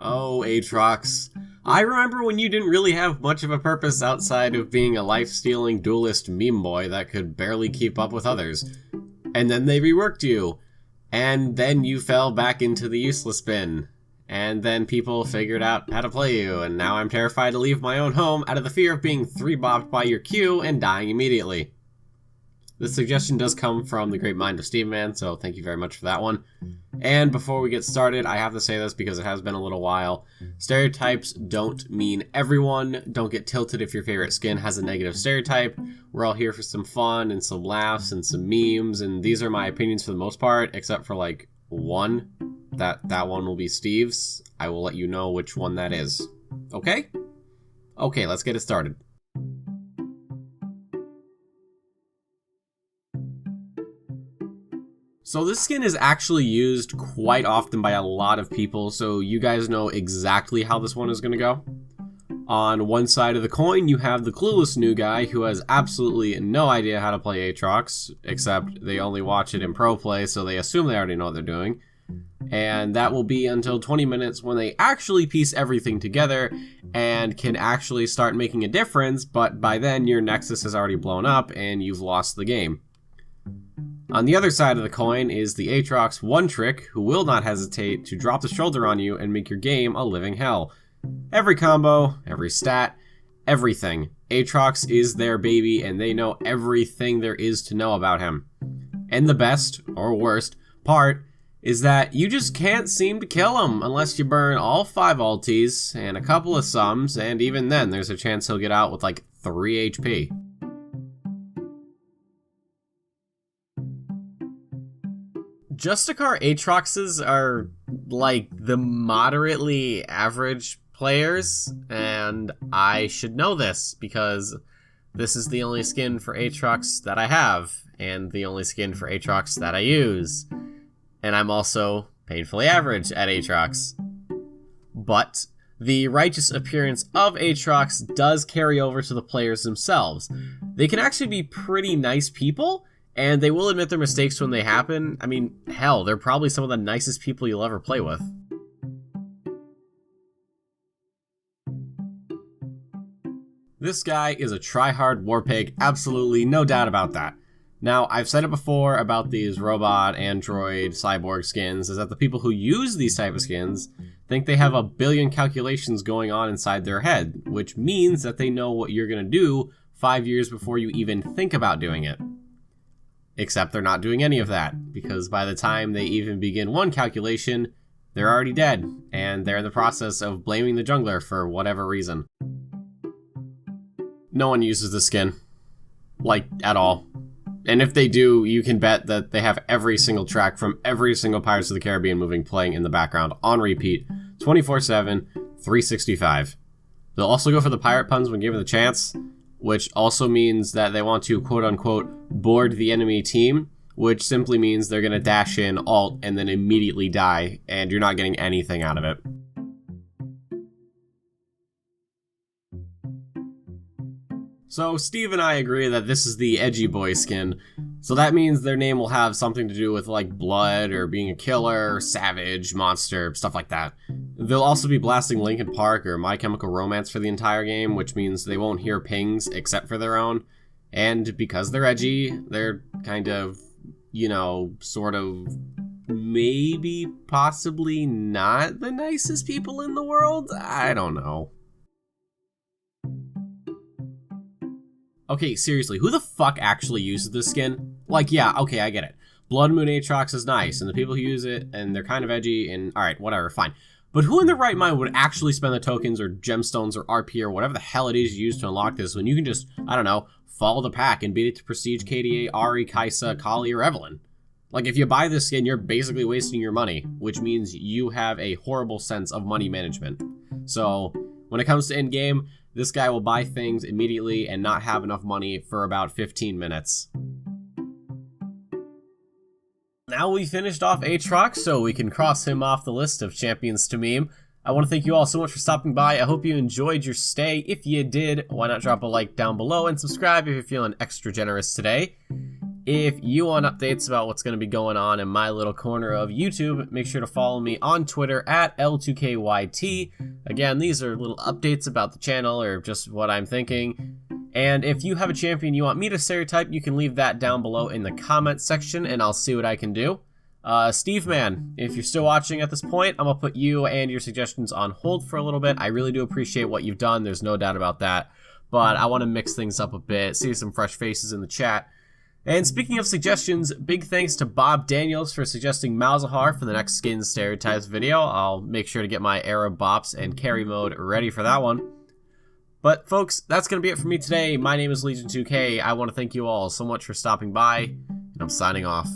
Oh, Aatrox. I remember when you didn't really have much of a purpose outside of being a life-stealing duelist meme boy that could barely keep up with others. And then they reworked you. And then you fell back into the useless bin. And then people figured out how to play you, and now I'm terrified to leave my own home out of the fear of being 3-bopped by your Q and dying immediately. This suggestion does come from the great mind of Steve Man, so thank you very much for that one. And before we get started, I have to say this because it has been a little while. Stereotypes don't mean everyone. Don't get tilted if your favorite skin has a negative stereotype. We're all here for some fun and some laughs and some memes, and these are my opinions for the most part, except for like one. That one will be Steve's. I will let you know which one that is. Okay? Okay, let's get it started. So this skin is actually used quite often by a lot of people, so you guys know exactly how this one is going to go. On one side of the coin, you have the clueless new guy who has absolutely no idea how to play Aatrox, except they only watch it in pro play, so they assume they already know what they're doing. And that will be until 20 minutes when they actually piece everything together and can actually start making a difference, but by then your Nexus has already blown up and you've lost the game. On the other side of the coin is the Aatrox one trick who will not hesitate to drop the shoulder on you and make your game a living hell. Every combo, every stat, everything. Aatrox is their baby and they know everything there is to know about him. And the best, or worst, part is that you just can't seem to kill him unless you burn all 5 ultis and a couple of sums, and even then there's a chance he'll get out with like 3 HP. Justicar Aatroxes are like the moderately average players, and I should know this because this is the only skin for Aatrox that I have, and the only skin for Aatrox that I use. And I'm also painfully average at Aatrox. But the righteous appearance of Aatrox does carry over to the players themselves. They can actually be pretty nice people, and they will admit their mistakes when they happen. I mean, hell, they're probably some of the nicest people you'll ever play with. This guy is a try-hard warpig, absolutely no doubt about that. Now, I've said it before about these robot, android, cyborg skins, is that the people who use these type of skins think they have a billion calculations going on inside their head, which means that they know what you're going to do 5 years before you even think about doing it. Except they're not doing any of that, because by the time they even begin one calculation, they're already dead, and they're in the process of blaming the jungler for whatever reason. No one uses this skin. Like, at all. And if they do, you can bet that they have every single track from every single Pirates of the Caribbean movie playing in the background on repeat, 24/7, 365. They'll also go for the pirate puns when given the chance, which also means that they want to quote-unquote board the enemy team, which simply means they're going to dash in, ult, and then immediately die, and you're not getting anything out of it. So Steve and I agree that this is the edgy boy skin, so that means their name will have something to do with like blood or being a killer, savage, monster, stuff like that. They'll also be blasting Linkin Park or My Chemical Romance for the entire game, which means they won't hear pings except for their own. And because they're edgy, they're kind of, you know, sort of, maybe, possibly not the nicest people in the world? I don't know. Okay, seriously, who the fuck actually uses this skin? Like, yeah, okay, I get it. Blood Moon Aatrox is nice, and the people who use it, and they're kind of edgy, and alright, whatever, fine. But who in their right mind would actually spend the tokens, or gemstones, or RP, or whatever the hell it is you use to unlock this, when you can just, I don't know, follow the pack and beat it to Prestige, KDA, Ahri, Kai'Sa, Kali, or Evelynn? Like, if you buy this skin, you're basically wasting your money, which means you have a horrible sense of money management. So, when it comes to in-game, this guy will buy things immediately and not have enough money for about 15 minutes. Now we finished off Aatrox, so we can cross him off the list of champions to meme. I want to thank you all so much for stopping by. I hope you enjoyed your stay. If you did, why not drop a like down below and subscribe if you're feeling extra generous today. If you want updates about what's going to be going on in my little corner of YouTube, make sure to follow me on Twitter at L2KYT. Again, these are little updates about the channel or just what I'm thinking. And if you have a champion you want me to stereotype, you can leave that down below in the comments section and I'll see what I can do. Steve Man, if you're still watching at this point, I'm going to put you and your suggestions on hold for a little bit. I really do appreciate what you've done. There's no doubt about that. But I want to mix things up a bit, see some fresh faces in the chat. And speaking of suggestions, big thanks to Bob Daniels for suggesting Malzahar for the next Skin Stereotypes video. I'll make sure to get my Arrow Bops and Carry Mode ready for that one. But folks, that's going to be it for me today. My name is Legion2K. I want to thank you all so much for stopping by, and I'm signing off.